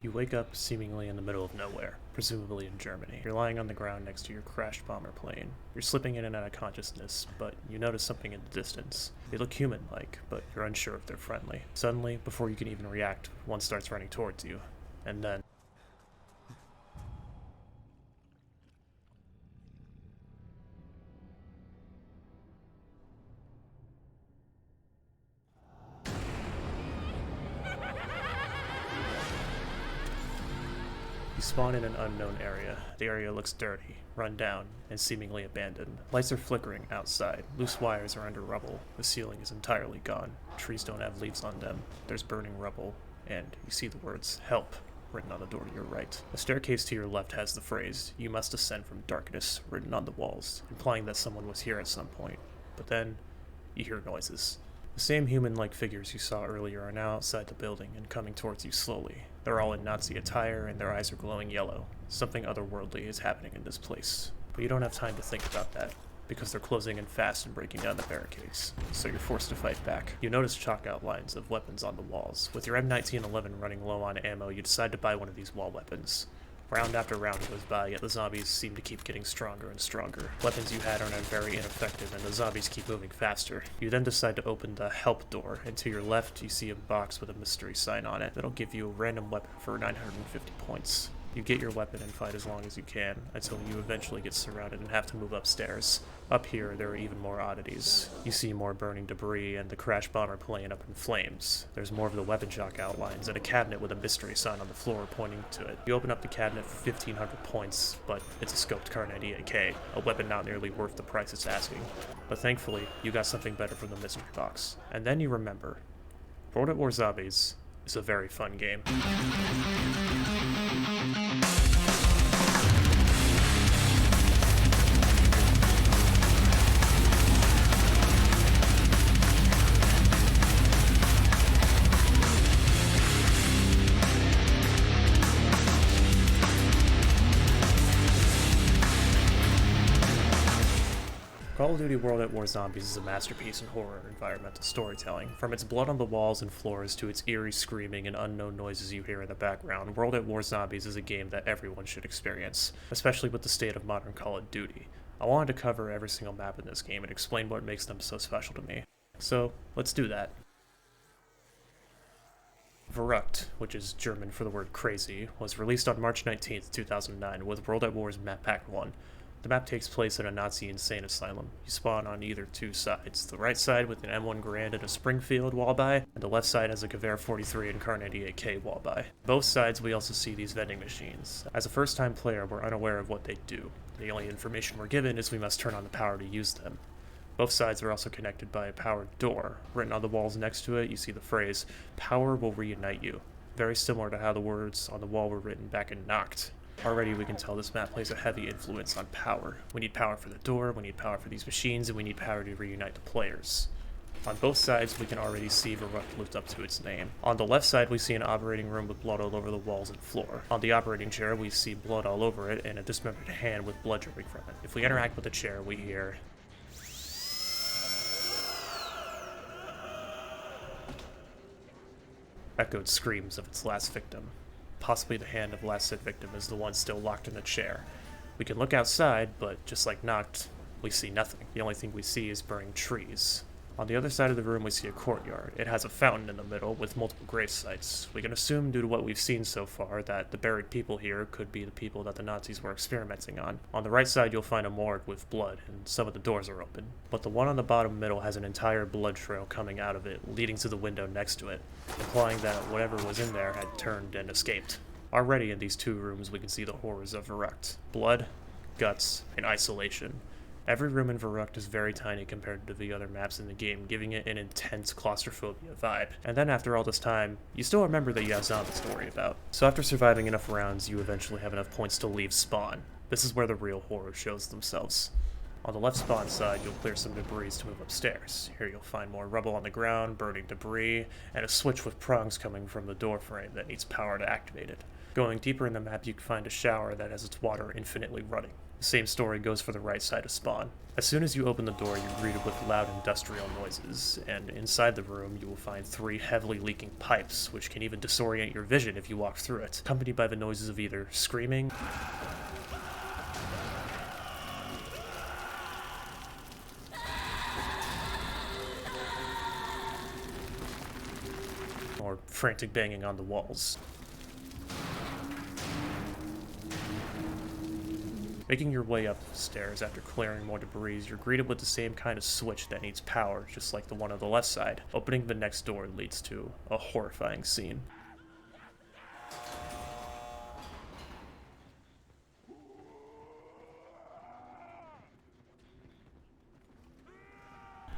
You wake up seemingly in the middle of nowhere, presumably in Germany. You're lying on the ground next to your crashed bomber plane. You're slipping in and out of consciousness, but you notice something in the distance. They look human-like, but you're unsure if they're friendly. Suddenly, before you can even react, one starts running towards you. And then, you spawn in an unknown area. The area looks dirty, run down, and seemingly abandoned. Lights are flickering outside. Loose wires are under rubble. The ceiling is entirely gone. Trees don't have leaves on them. There's burning rubble, and you see the words, "Help," written on the door to your right. A staircase to your left has the phrase, "You must ascend from darkness," written on the walls, implying that someone was here at some point. But then, you hear noises. The same human-like figures you saw earlier are now outside the building and coming towards you slowly. They're all in Nazi attire and their eyes are glowing yellow. Something otherworldly is happening in this place. But you don't have time to think about that, because they're closing in fast and breaking down the barricades, so you're forced to fight back. You notice chalk outlines of weapons on the walls. With your M1911 running low on ammo, you decide to buy one of these wall weapons. Round after round goes by, yet the zombies seem to keep getting stronger and stronger. Weapons you had are now very ineffective, and the zombies keep moving faster. You then decide to open the help door, and to your left you see a box with a mystery sign on it that'll give you a random weapon for 950 points. You get your weapon and fight as long as you can, until you eventually get surrounded and have to move upstairs. Up here, there are even more oddities. You see more burning debris and the crash bomber plane up in flames. There's more of the weapon chalk outlines and a cabinet with a mystery sign on the floor pointing to it. You open up the cabinet for 1,500 points, but it's a scoped Kar 98K, a weapon not nearly worth the price it's asking. But thankfully, you got something better from the mystery box. And then you remember, World at War Zombies is a very fun game. Call of Duty World at War Zombies is a masterpiece in horror environmental storytelling. From its blood on the walls and floors to its eerie screaming and unknown noises you hear in the background, World at War Zombies is a game that everyone should experience, especially with the state of modern Call of Duty. I wanted to cover every single map in this game and explain what makes them so special to me. So, let's do that. Verrückt, which is German for the word crazy, was released on March 19th, 2009 with World at War's Map Pack 1. The map takes place in a Nazi insane asylum. You spawn on either two sides. The right side with an M1 Garand and a Springfield wall-by, and the left side has a Gewehr 43 and Kar 98K wall-by. Both sides we also see these vending machines. As a first-time player, we're unaware of what they do. The only information we're given is we must turn on the power to use them. Both sides are also connected by a powered door. Written on the walls next to it, you see the phrase, "Power will reunite you." Very similar to how the words on the wall were written back in Nacht. Already we can tell this map plays a heavy influence on power. We need power for the door, we need power for these machines, and we need power to reunite the players. On both sides we can already see Verrückt lived up to its name. On the left side we see an operating room with blood all over the walls and floor. On the operating chair we see blood all over it and a dismembered hand with blood dripping from it. If we interact with the chair we hear echoed screams of its last victim. Possibly the hand of the last said victim is the one still locked in the chair. We can look outside, but just like Nacht, we see nothing. The only thing we see is burning trees. On the other side of the room we see a courtyard. It has a fountain in the middle with multiple grave sites. We can assume due to what we've seen so far that the buried people here could be the people that the Nazis were experimenting on. On the right side you'll find a morgue with blood, and some of the doors are open. But the one on the bottom middle has an entire blood trail coming out of it, leading to the window next to it, implying that whatever was in there had turned and escaped. Already in these two rooms we can see the horrors of Verrückt. Blood, guts, and isolation. Every room in Verrückt is very tiny compared to the other maps in the game, giving it an intense claustrophobia vibe. And then after all this time, you still remember that you have zombies to worry about. So after surviving enough rounds, you eventually have enough points to leave spawn. This is where the real horror shows themselves. On the left spawn side, you'll clear some debris to move upstairs. Here you'll find more rubble on the ground, burning debris, and a switch with prongs coming from the door frame that needs power to activate it. Going deeper in the map, you can find a shower that has its water infinitely running. The same story goes for the right side of spawn. As soon as you open the door, you're greeted with loud industrial noises, and inside the room you will find 3 heavily leaking pipes, which can even disorient your vision if you walk through it, accompanied by the noises of either screaming, or frantic banging on the walls. Making your way upstairs after clearing more debris, you're greeted with the same kind of switch that needs power, just like the one on the left side. Opening the next door leads to a horrifying scene.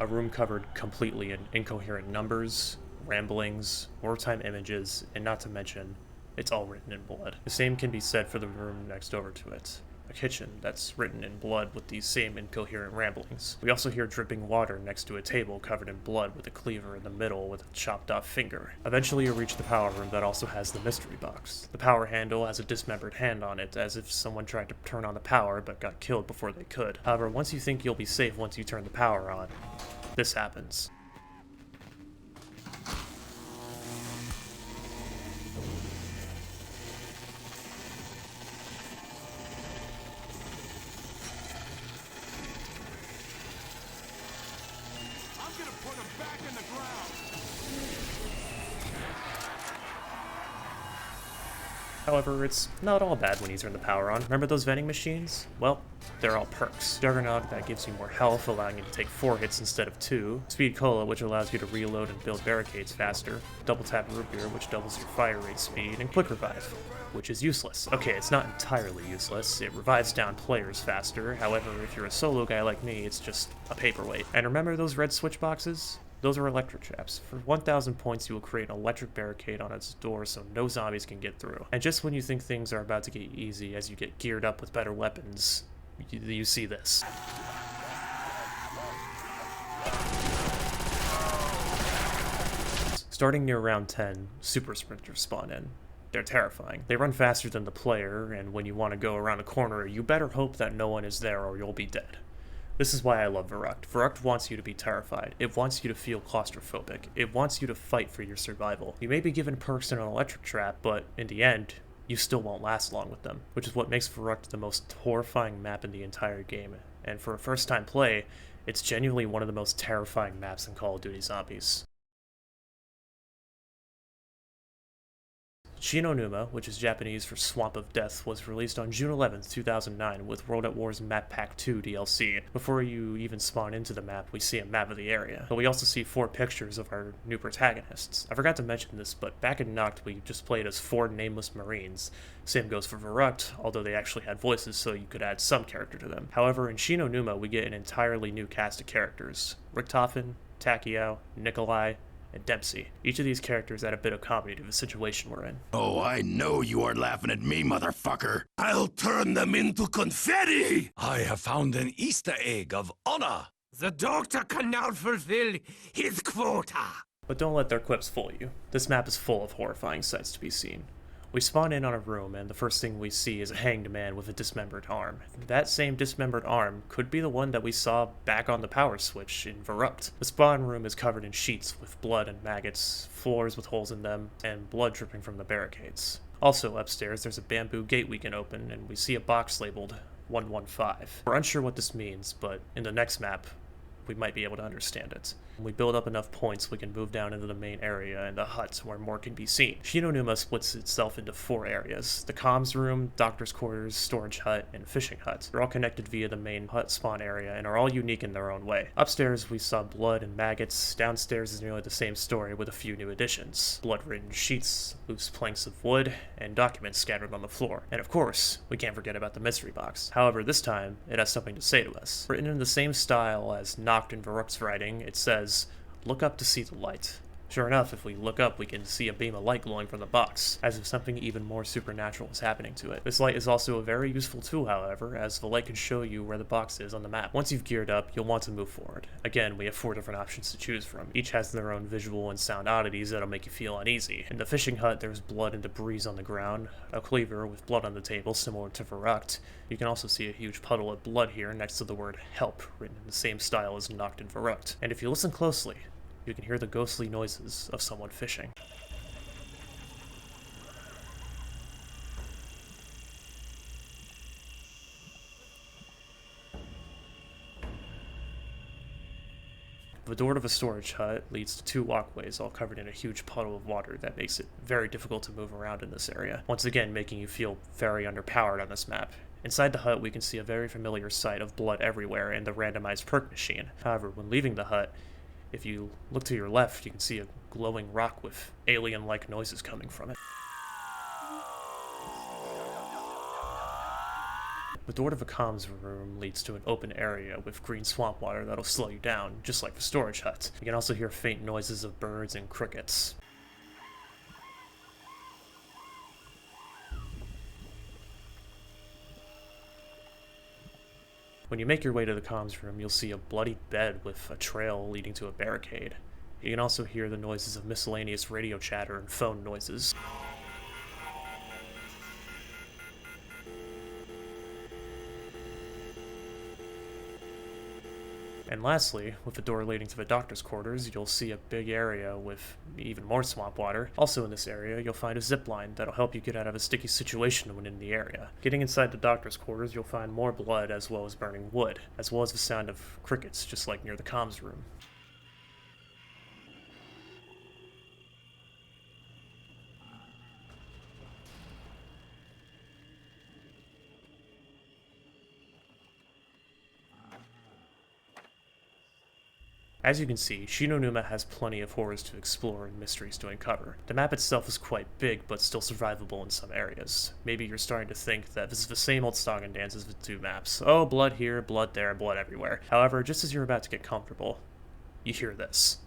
A room covered completely in incoherent numbers, ramblings, wartime images, and not to mention, it's all written in blood. The same can be said for the room next over to it. A kitchen that's written in blood with these same incoherent ramblings. We also hear dripping water next to a table covered in blood with a cleaver in the middle with a chopped off finger. Eventually you reach the power room that also has the mystery box. The power handle has a dismembered hand on it, as if someone tried to turn on the power but got killed before they could. However, once you think you'll be safe once you turn the power on, this happens. However, it's not all bad when you turn the power on. Remember those vending machines? Well, they're all perks. Juggernaut, that gives you more health, allowing you to take 4 hits instead of 2. Speed Cola, which allows you to reload and build barricades faster. Double Tap Root Beer, which doubles your fire rate speed. And Quick Revive, which is useless. Okay, it's not entirely useless. It revives down players faster. However, if you're a solo guy like me, it's just a paperweight. And remember those red switch boxes? Those are electric traps. For 1,000 points, you will create an electric barricade on its door so no zombies can get through. And just when you think things are about to get easy as you get geared up with better weapons, you see this. Starting near round 10, super sprinters spawn in. They're terrifying. They run faster than the player, and when you want to go around a corner, you better hope that no one is there or you'll be dead. This is why I love Verrucht. Verrucht wants you to be terrified. It wants you to feel claustrophobic. It wants you to fight for your survival. You may be given perks in an electric trap, but in the end, you still won't last long with them, which is what makes Verrucht the most horrifying map in the entire game. And for a first-time play, it's genuinely one of the most terrifying maps in Call of Duty Zombies. Shinonuma, which is Japanese for Swamp of Death, was released on June 11th, 2009 with World at War's Map Pack 2 DLC. Before you even spawn into the map, we see a map of the area, but we also see 4 pictures of our new protagonists. I forgot to mention this, but back in Noct we just played as 4 nameless Marines. Same goes for Verrucht, although they actually had voices so you could add some character to them. However, in Shinonuma we get an entirely new cast of characters. Richtofen, Takeo, Nikolai, and Dempsey. Each of these characters add a bit of comedy to the situation we're in. Oh, I know you are laughing at me, motherfucker. I'll turn them into confetti! I have found an Easter egg of honor. The doctor can now fulfill his quota. But don't let their quips fool you. This map is full of horrifying sights to be seen. We spawn in on a room, and the first thing we see is a hanged man with a dismembered arm. That same dismembered arm could be the one that we saw back on the power switch in Verrucht. The spawn room is covered in sheets with blood and maggots, floors with holes in them, and blood dripping from the barricades. Also upstairs, there's a bamboo gate we can open, and we see a box labeled 115. We're unsure what this means, but in the next map, we might be able to understand it. When we build up enough points, we can move down into the main area and the hut where more can be seen. Shinonuma splits itself into 4 areas: the comms room, doctor's quarters, storage hut, and fishing hut. They're all connected via the main hut spawn area and are all unique in their own way. Upstairs we saw blood and maggots. Downstairs is nearly the same story with a few new additions: blood-ridden sheets, loose planks of wood, and documents scattered on the floor. And of course, we can't forget about the mystery box. However, this time it has something to say to us. Written in the same style as Noct and Verrucht's writing, it says, "Look up to see the light. Sure enough, if we look up, we can see a beam of light glowing from the box, as if something even more supernatural is happening to it. This light is also a very useful tool, however, as the light can show you where the box is on the map. Once you've geared up, you'll want to move forward. Again, we have 4 different options to choose from. Each has their own visual and sound oddities that'll make you feel uneasy. In the fishing hut, there's blood and debris on the ground, a cleaver with blood on the table, similar to Verrucht. You can also see a huge puddle of blood here next to the word help, written in the same style as Nacht and Verrucht. And if you listen closely, you can hear the ghostly noises of someone fishing. The door to the storage hut leads to 2 walkways, all covered in a huge puddle of water that makes it very difficult to move around in this area, once again making you feel very underpowered on this map. Inside the hut, we can see a very familiar sight of blood everywhere and the randomized perk machine. However, when leaving the hut, if you look to your left, you can see a glowing rock with alien-like noises coming from it. The door to the comms room leads to an open area with green swamp water that'll slow you down, just like the storage hut. You can also hear faint noises of birds and crickets. When you make your way to the comms room, you'll see a bloody bed with a trail leading to a barricade. You can also hear the noises of miscellaneous radio chatter and phone noises. And lastly, with the door leading to the doctor's quarters, you'll see a big area with even more swamp water. Also in this area, you'll find a zip line that'll help you get out of a sticky situation when in the area. Getting inside the doctor's quarters, you'll find more blood as well as burning wood, as well as the sound of crickets, just like near the comms room. As you can see, Shinonuma has plenty of horrors to explore and mysteries to uncover. The map itself is quite big, but still survivable in some areas. Maybe you're starting to think that this is the same old song and dance as the 2 maps. Oh, blood here, blood there, blood everywhere. However, just as you're about to get comfortable, you hear this.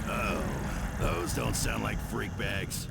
Oh, those don't sound like freak bags.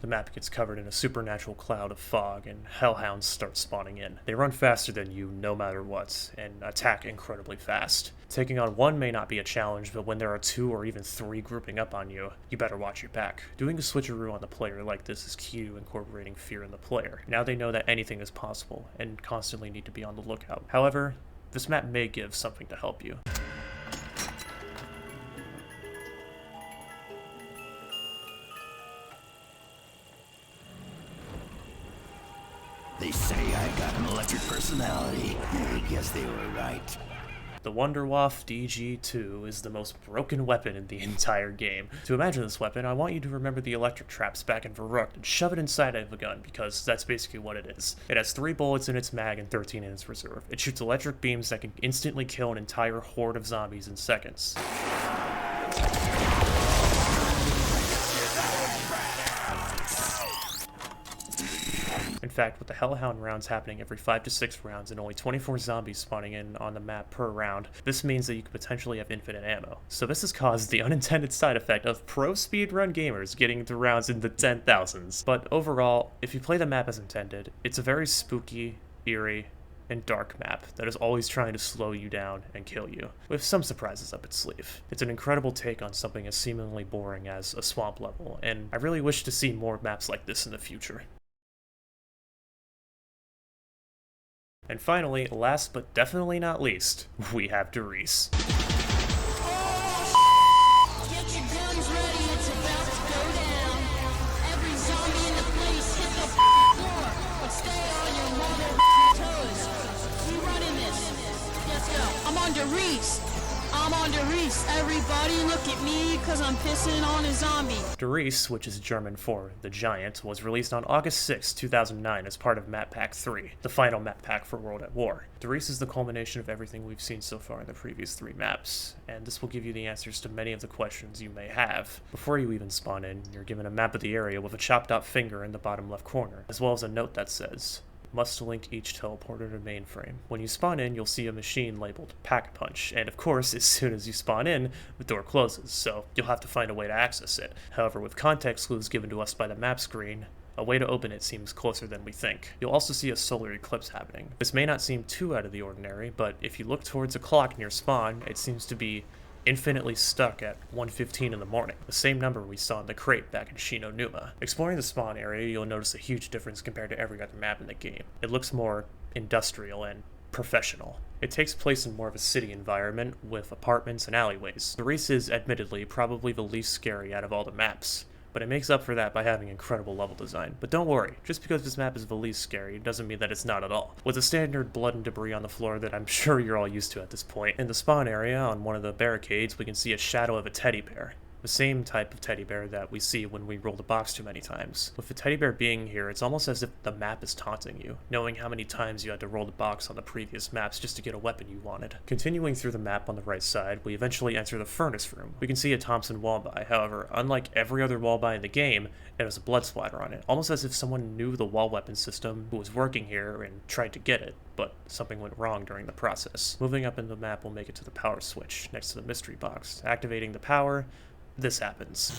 The map gets covered in a supernatural cloud of fog, and hellhounds start spawning in. They run faster than you no matter what, and attack incredibly fast. Taking on one may not be a challenge, but when there are 2 or even 3 grouping up on you, you better watch your back. Doing a switcheroo on the player like this is key to incorporating fear in the player. Now they know that anything is possible, and constantly need to be on the lookout. However, this map may give something to help you. They say I got an electric personality. I guess they were right. The Wunderwaffe DG2 is the most broken weapon in the entire game. To imagine this weapon, I want you to remember the electric traps back in Verrucht and shove it inside of a gun, because that's basically what it is. It has 3 bullets in its mag and 13 in its reserve. It shoots electric beams that can instantly kill an entire horde of zombies in seconds. In fact, with the Hellhound rounds happening every 5 to 6 rounds and only 24 zombies spawning in on the map per round, this means that you could potentially have infinite ammo. So this has caused the unintended side effect of pro speedrun gamers getting into rounds in the 10,000s. But overall, if you play the map as intended, it's a very spooky, eerie, and dark map that is always trying to slow you down and kill you, with some surprises up its sleeve. It's an incredible take on something as seemingly boring as a swamp level, and I really wish to see more maps like this in the future. And finally, last but definitely not least, we have Derice. Get your guns ready, it's about to go down. Every zombie in the place, hit the floor, but stay on your mother toes. We running this. Let's go. I'm on Derice. I'm on Reese. Everybody look at me, cause I'm pissing on a zombie. Der Riese, which is German for The Giant, was released on August 6, 2009 as part of Map Pack 3, the final map pack for World at War. Der Riese is the culmination of everything we've seen so far in the previous 3 maps, and this will give you the answers to many of the questions you may have. Before you even spawn in, you're given a map of the area with a chopped out finger in the bottom left corner, as well as a note that says, must link each teleporter to mainframe. When you spawn in, you'll see a machine labeled Pack-a-Punch, and of course, as soon as you spawn in, the door closes, so you'll have to find a way to access it. However, with context clues given to us by the map screen, a way to open it seems closer than we think. You'll also see a solar eclipse happening. This may not seem too out of the ordinary, but if you look towards a clock near spawn, it seems to be infinitely stuck at 1:15 in the morning, the same number we saw in the crate back in Shino Numa. Exploring the spawn area, you'll notice a huge difference compared to every other map in the game. It looks more industrial and professional. It takes place in more of a city environment with apartments and alleyways. Der Riese is admittedly probably the least scary out of all the maps, but it makes up for that by having incredible level design. But don't worry, just because this map is the least scary doesn't mean that it's not at all. With the standard blood and debris on the floor that I'm sure you're all used to at this point, in the spawn area on one of the barricades we can see a shadow of a teddy bear. The same type of teddy bear that we see when we roll the box too many times. With the teddy bear being here, it's almost as if the map is taunting you, knowing how many times you had to roll the box on the previous maps just to get a weapon you wanted. Continuing through the map on the right side, we eventually enter the furnace room. We can see a Thompson wallby, however, unlike every other wallby in the game, it has a blood splatter on it, almost as if someone knew the wall weapon system who was working here and tried to get it, but something went wrong during the process. Moving up in the map, we'll make it to the power switch, next to the mystery box. Activating the power, this happens.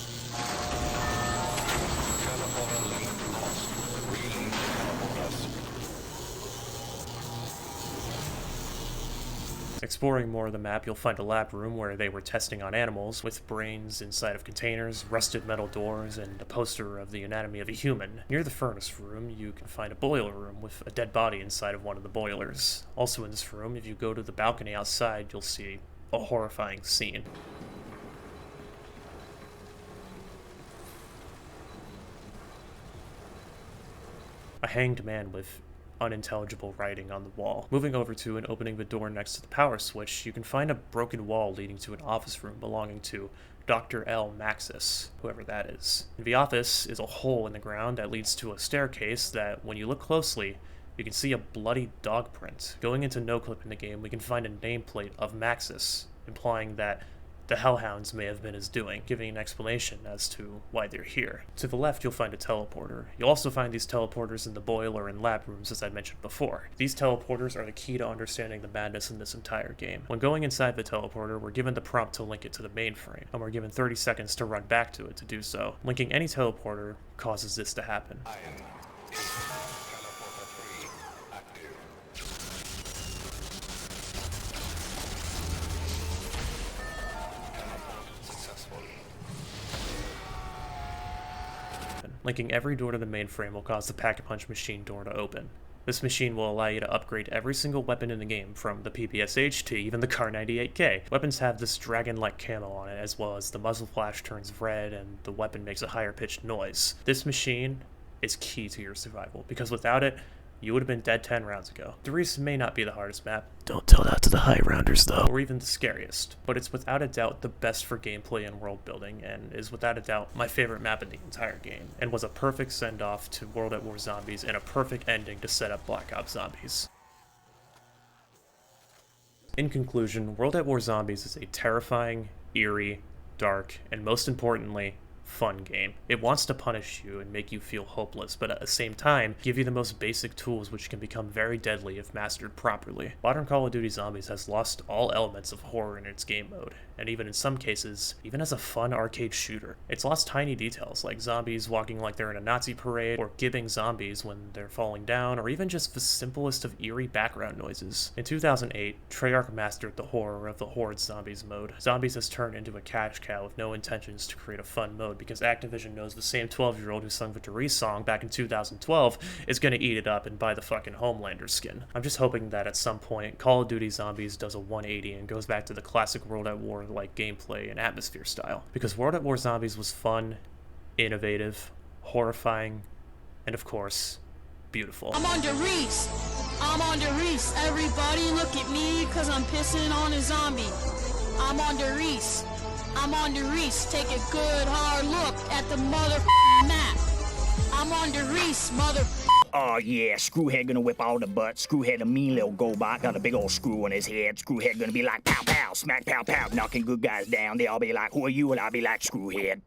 Exploring more of the map, you'll find a lab room where they were testing on animals, with brains inside of containers, rusted metal doors, and a poster of the anatomy of a human. Near the furnace room, you can find a boiler room with a dead body inside of one of the boilers. Also in this room, if you go to the balcony outside, you'll see a horrifying scene. A hanged man with unintelligible writing on the wall. Moving over to and opening the door next to the power switch, you can find a broken wall leading to an office room belonging to Dr. L. Maxis, whoever that is. The office is a hole in the ground that leads to a staircase that, when you look closely, you can see a bloody dog print. Going into NoClip in the game, we can find a nameplate of Maxis, implying that the Hellhounds may have been his doing, giving an explanation as to why they're here. To the left, you'll find a teleporter. You'll also find these teleporters in the boiler and lab rooms, as I mentioned before. These teleporters are the key to understanding the madness in this entire game. When going inside the teleporter, we're given the prompt to link it to the mainframe, and we're given 30 seconds to run back to it to do so. Linking any teleporter causes this to happen. Linking every door to the mainframe will cause the Pack-a-Punch machine door to open. This machine will allow you to upgrade every single weapon in the game, from the PPSH to even the Kar 98K. Weapons have this dragon-like camo on it, as well as the muzzle flash turns red and the weapon makes a higher pitched noise. This machine is key to your survival, because without it, you would have been dead 10 rounds ago. Der Riese may not be the hardest map. Don't tell that to the high rounders though. Or even the scariest. But it's without a doubt the best for gameplay and world building, and is without a doubt my favorite map in the entire game, and was a perfect send-off to World at War Zombies and a perfect ending to set up Black Ops Zombies. In conclusion, World at War Zombies is a terrifying, eerie, dark, and most importantly, fun game. It wants to punish you and make you feel hopeless, but at the same time, give you the most basic tools which can become very deadly if mastered properly. Modern Call of Duty Zombies has lost all elements of horror in its game mode, and even in some cases, even as a fun arcade shooter. It's lost tiny details, like zombies walking like they're in a Nazi parade, or gibbing zombies when they're falling down, or even just the simplest of eerie background noises. In 2008, Treyarch mastered the horror of the Horde Zombies mode. Zombies has turned into a cash cow with no intentions to create a fun mode, because Activision knows the same 12-year-old who sung the Der Riese song back in 2012 is gonna eat it up and buy the fucking Homelander skin. I'm just hoping that at some point, Call of Duty Zombies does a 180 and goes back to the classic World at War like gameplay and atmosphere style. Because World at War Zombies was fun, innovative, horrifying, and of course, beautiful. I'm on Der Riese. I'm on Der Riese. Everybody look at me, cause I'm pissing on a zombie. I'm on the Reese. I'm on the Reese. Take a good hard look at the mother map. I'm on the Reese, mother. Oh yeah, Screwhead gonna whip all the butt. Screwhead a mean little gobot, got a big old screw on his head. Screwhead gonna be like pow pow, smack pow pow, knocking good guys down. They all be like, who are you? And I'll be like, Screwhead.